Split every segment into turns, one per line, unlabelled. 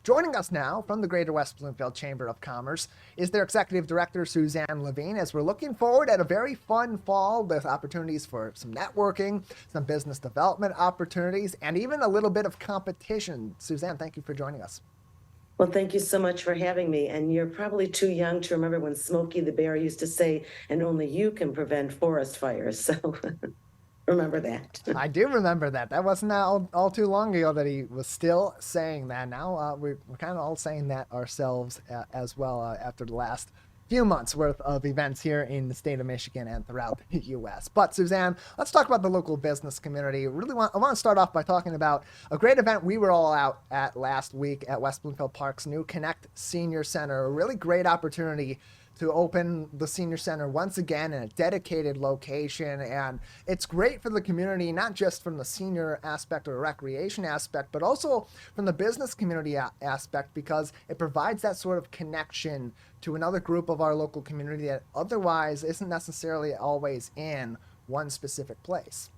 Joining us now from the Greater West Bloomfield Chamber of Commerce is their Executive Director, Suzanne Levine, as we're looking forward at a very fun fall with opportunities for some networking, some business development opportunities, and even a little bit of competition. Suzanne, thank you for joining us.
Well, thank you so much for having me. And you're probably too young to remember when Smokey the Bear used to say, and only you can prevent forest fires. So remember that.
I do remember that. That wasn't all too long ago that he was still saying that. Now we're kind of all saying that ourselves as well after the last few months worth of events here in the state of Michigan and throughout the U.S. But Suzanne, let's talk about the local business community. I want to start off by talking about a great event we were all out at last week at West Bloomfield Park's new Connect Senior Center. A really great opportunity to open the senior center once again in a dedicated location. And it's great for the community, not just from the senior aspect or recreation aspect, but also from the business community aspect, because it provides that sort of connection to another group of our local community that otherwise isn't necessarily always in one specific place.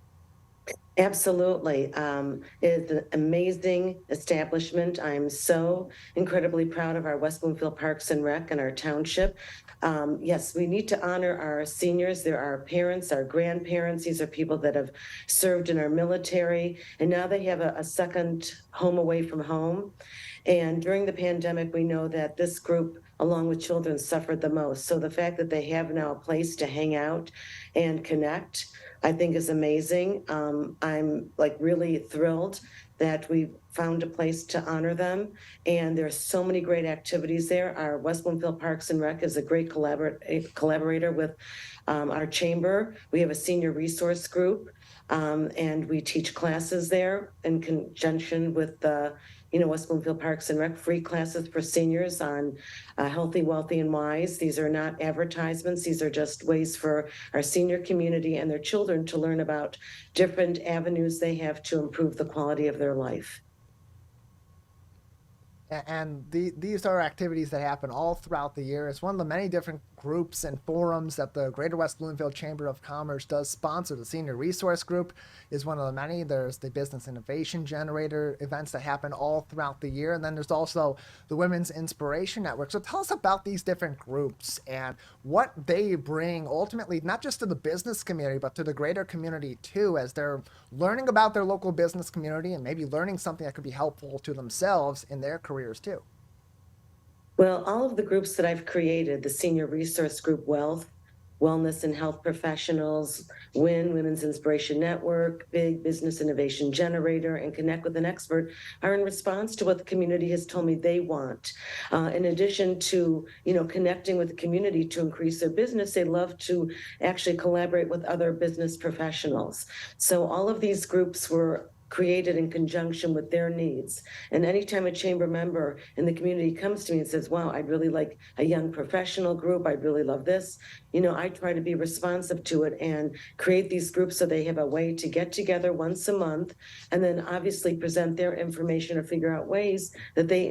Absolutely. It's an amazing establishment. I'm so incredibly proud of our West Bloomfield Parks and Rec and our township. Yes, we need to honor our seniors. There are parents, our grandparents. These are people that have served in our military, and now they have a second home away from home. And during the pandemic, we know that this group, along with children, suffered the most. So the fact that they have now a place to hang out and connect, I think is amazing. I'm really thrilled that we found a place to honor them. And there's so many great activities there. Our West Bloomfield Parks and Rec is a great collaborator with our chamber. We have a senior resource group, and we teach classes there in conjunction with the West Bloomfield Parks and Rec, free classes for seniors on healthy, wealthy, and wise. These are not advertisements. These are just ways for our senior community and their children to learn about different avenues they have to improve the quality of their life.
And these are activities that happen all throughout the year. It's one of the many different groups and forums that the Greater West Bloomfield Chamber of Commerce does sponsor. The Senior Resource Group is one of the many. There's the Business Innovation Generator events that happen all throughout the year. And then there's also the Women's Inspiration Network. So tell us about these different groups and what they bring ultimately, not just to the business community, but to the greater community too, as they're learning about their local business community and maybe learning something that could be helpful to themselves in their careers too.
Well, all of the groups that I've created, the Senior Resource Group Wealth, Wellness and Health Professionals, Women's Inspiration Network, Big Business Innovation Generator, and Connect with an Expert, are in response to what the community has told me they want. In addition to, connecting with the community to increase their business, they love to actually collaborate with other business professionals. So all of these groups were created in conjunction with their needs. And anytime a chamber member in the community comes to me and says, wow, I'd really like a young professional group, I'd really love this, I try to be responsive to it and create these groups so they have a way to get together once a month and then obviously present their information or figure out ways that they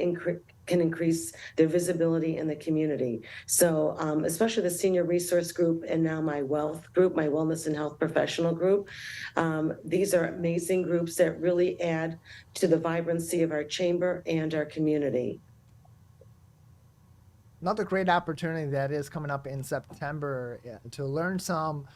can increase their visibility in the community. So especially the Senior Resource Group and now my Wealth Group, my Wellness and Health Professional Group. These are amazing groups that really add to the vibrancy of our chamber and our community.
Another great opportunity that is coming up in September to learn some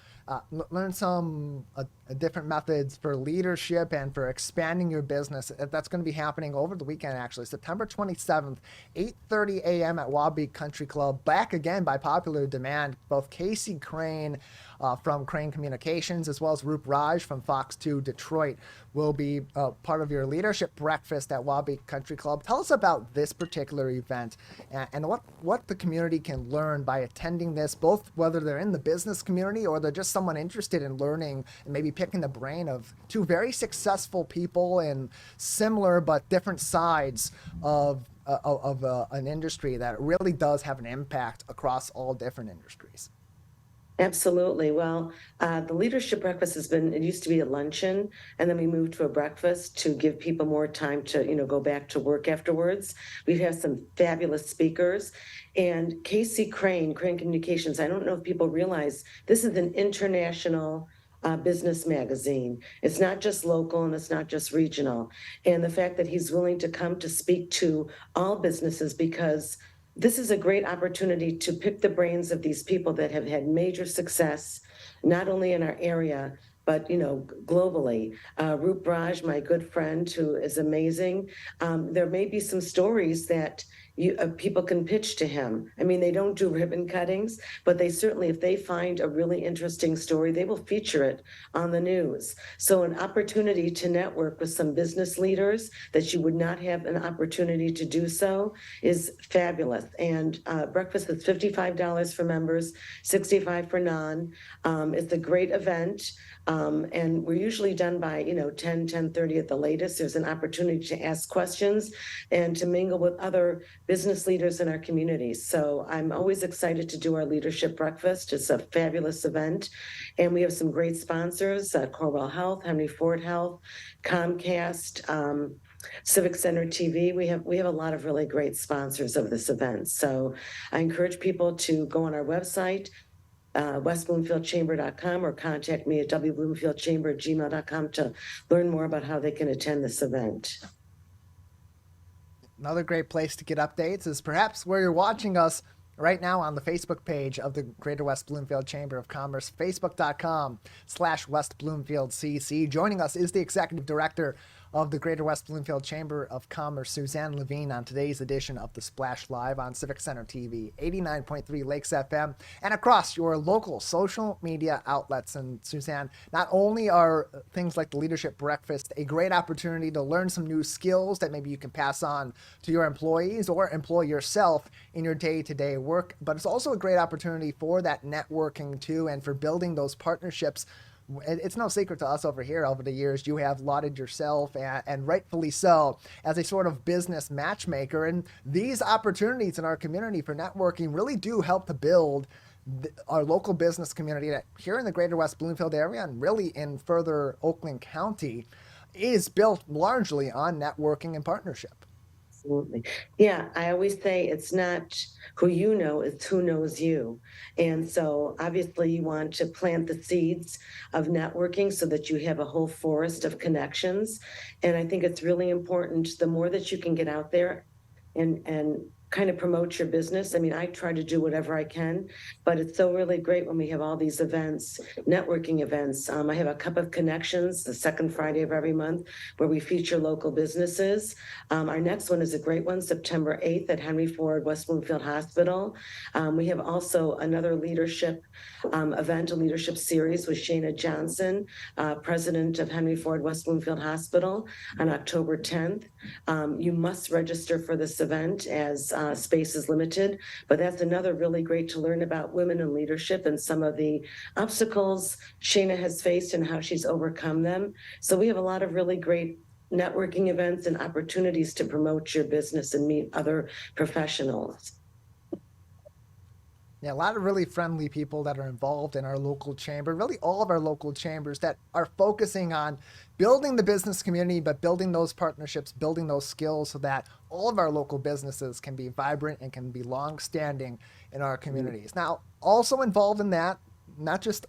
different methods for leadership and for expanding your business. That's going to be happening over the weekend, actually, September 27th, 8:30 a.m. at Waubee Country Club. Back again by popular demand, both Casey Crain from Crain Communications as well as Roop Raj from Fox 2 Detroit will be part of your leadership breakfast at Waubee Country Club. Tell us about this particular event and what the community can learn by attending this, both whether they're in the business community or they're just someone interested in learning and maybe picking the brain of two very successful people in similar but different sides of an industry that really does have an impact across all different industries.
Absolutely. Well, the leadership breakfast it used to be a luncheon, and then we moved to a breakfast to give people more time to, go back to work afterwards. We have some fabulous speakers. And Casey Crain Communications, I don't know if people realize this is an international business magazine. It's not just local and it's not just regional. And the fact that he's willing to come to speak to all businesses, because this is a great opportunity to pick the brains of these people that have had major success, not only in our area, but globally. Roop Raj, my good friend, who is amazing. There may be some stories that people can pitch to him. I mean, they don't do ribbon cuttings, but they certainly, if they find a really interesting story, they will feature it on the news. So an opportunity to network with some business leaders that you would not have an opportunity to do so is fabulous. And breakfast is $55 for members, $65 for non. It's a great event. And we're usually done by 10:30 at the latest. There's an opportunity to ask questions and to mingle with other business leaders in our communities. So I'm always excited to do our leadership breakfast. It's a fabulous event. And we have some great sponsors, Corewell Health, Henry Ford Health, Comcast, Civic Center TV. We have a lot of really great sponsors of this event. So I encourage people to go on our website, westbloomfieldchamber.com, or contact me at wbloomfieldchamber@gmail.com to learn more about how they can attend this event.
Another great place to get updates is perhaps where you're watching us right now on the Facebook page of the Greater West Bloomfield Chamber of Commerce, facebook.com/West Bloomfield CC. Joining us is the Executive Director of the Greater West Bloomfield Chamber of Commerce, Suzanne Levine, on today's edition of The Splash Live on Civic Center TV, 89.3 Lakes FM, and across your local social media outlets. And Suzanne, not only are things like the Leadership Breakfast a great opportunity to learn some new skills that maybe you can pass on to your employees or employ yourself in your day-to-day work, but it's also a great opportunity for that networking too, and for building those partnerships. It's no secret to us over here. Over the years, you have lauded yourself, and rightfully so, as a sort of business matchmaker. And these opportunities in our community for networking really do help to build our local business community that here in the Greater West Bloomfield area, and really in further Oakland County, is built largely on networking and partnership.
Absolutely. Yeah, I always say it's not who you know, it's who knows you. And so obviously you want to plant the seeds of networking so that you have a whole forest of connections. And I think it's really important, the more that you can get out there and kind of promote your business. I mean, I try to do whatever I can, but it's so really great when we have all these events, networking events. I have a Cup of Connections the second Friday of every month where we feature local businesses. Our next one is a great one, September 8th at Henry Ford West Bloomfield Hospital. We have also another leadership event, a leadership series with Shana Johnson, president of Henry Ford West Bloomfield Hospital, on October 10th. You must register for this event as space is limited, but that's another really great to learn about women in leadership and some of the obstacles Shana has faced and how she's overcome them. So we have a lot of really great networking events and opportunities to promote your business and meet other professionals.
Yeah, a lot of really friendly people that are involved in our local chamber, really all of our local chambers that are focusing on building the business community, but building those partnerships, building those skills so that all of our local businesses can be vibrant and can be long-standing in our communities. Now, also involved in that, not just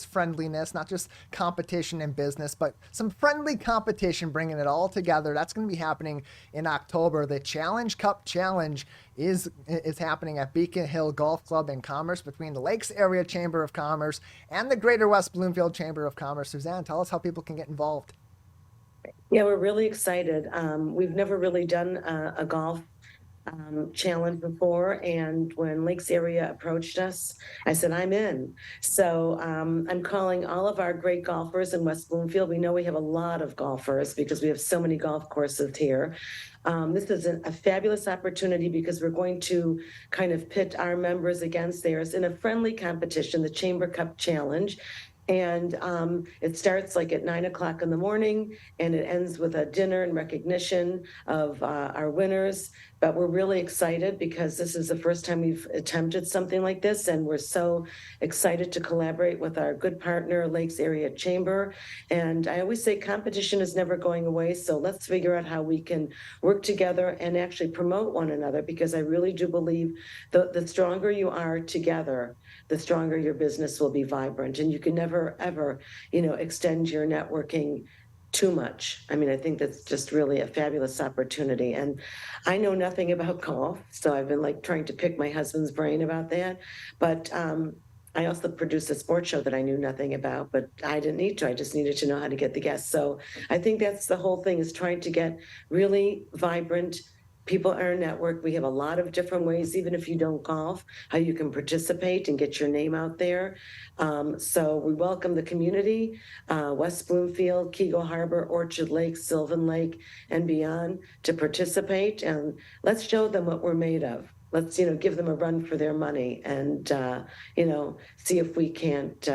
friendliness, not just competition in business, but some friendly competition, bringing it all together. That's going to be happening in October. The Challenge Cup Challenge is happening at Beacon Hill Golf Club in Commerce between the Lakes Area Chamber of Commerce and the Greater West Bloomfield Chamber of Commerce. Suzanne, tell us how people can get involved.
Yeah, we're really excited. We've never really done a golf challenge before, and when Lakes Area approached us, I said, I'm in. So I'm calling all of our great golfers in West Bloomfield. We know we have a lot of golfers because we have so many golf courses here. This is a fabulous opportunity because we're going to kind of pit our members against theirs in a friendly competition, the Chamber Cup Challenge. And it starts like at 9 o'clock in the morning, and it ends with a dinner and recognition of our winners. But we're really excited because this is the first time we've attempted something like this, and we're so excited to collaborate with our good partner, Lakes Area Chamber. And I always say competition is never going away, so let's figure out how we can work together and actually promote one another, because I really do believe the stronger you are together, the stronger your business will be vibrant. And you can never never, ever, extend your networking too much. I mean, I think that's just really a fabulous opportunity. And I know nothing about golf, so I've been like trying to pick my husband's brain about that. But I also produced a sports show that I knew nothing about, but I didn't need to. I just needed to know how to get the guests. So I think that's the whole thing, is trying to get really vibrant people in our network. We have a lot of different ways, even if you don't golf, how you can participate and get your name out there. So we welcome the community, West Bloomfield, Keego Harbor, Orchard Lake, Sylvan Lake, and beyond, to participate. And let's show them what we're made of. Let's, give them a run for their money, and, see if we can't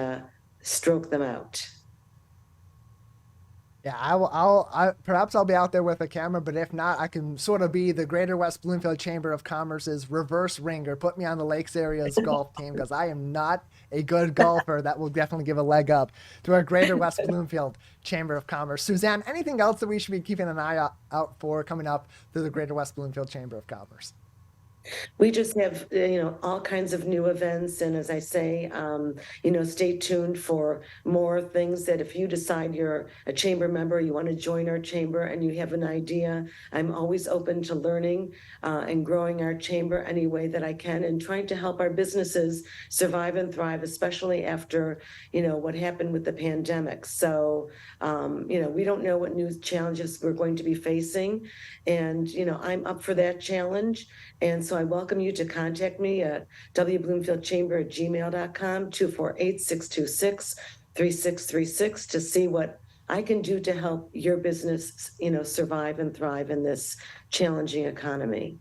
stroke them out.
Yeah, perhaps I'll be out there with a camera, but if not, I can sort of be the Greater West Bloomfield Chamber of Commerce's reverse ringer. Put me on the Lakes Area's golf team, because I am not a good golfer. That will definitely give a leg up to our Greater West Bloomfield Chamber of Commerce. Suzanne, anything else that we should be keeping an eye out for coming up through the Greater West Bloomfield Chamber of Commerce?
We just have, all kinds of new events. And as I say, stay tuned for more things, that if you decide you're a chamber member, you want to join our chamber, and you have an idea, I'm always open to learning and growing our chamber any way that I can, and trying to help our businesses survive and thrive, especially after, what happened with the pandemic. So, we don't know what new challenges we're going to be facing. And, I'm up for that challenge. And so I welcome you to contact me at wbloomfieldchamber@gmail.com, 248-626-3636, to see what I can do to help your business, survive and thrive in this challenging economy.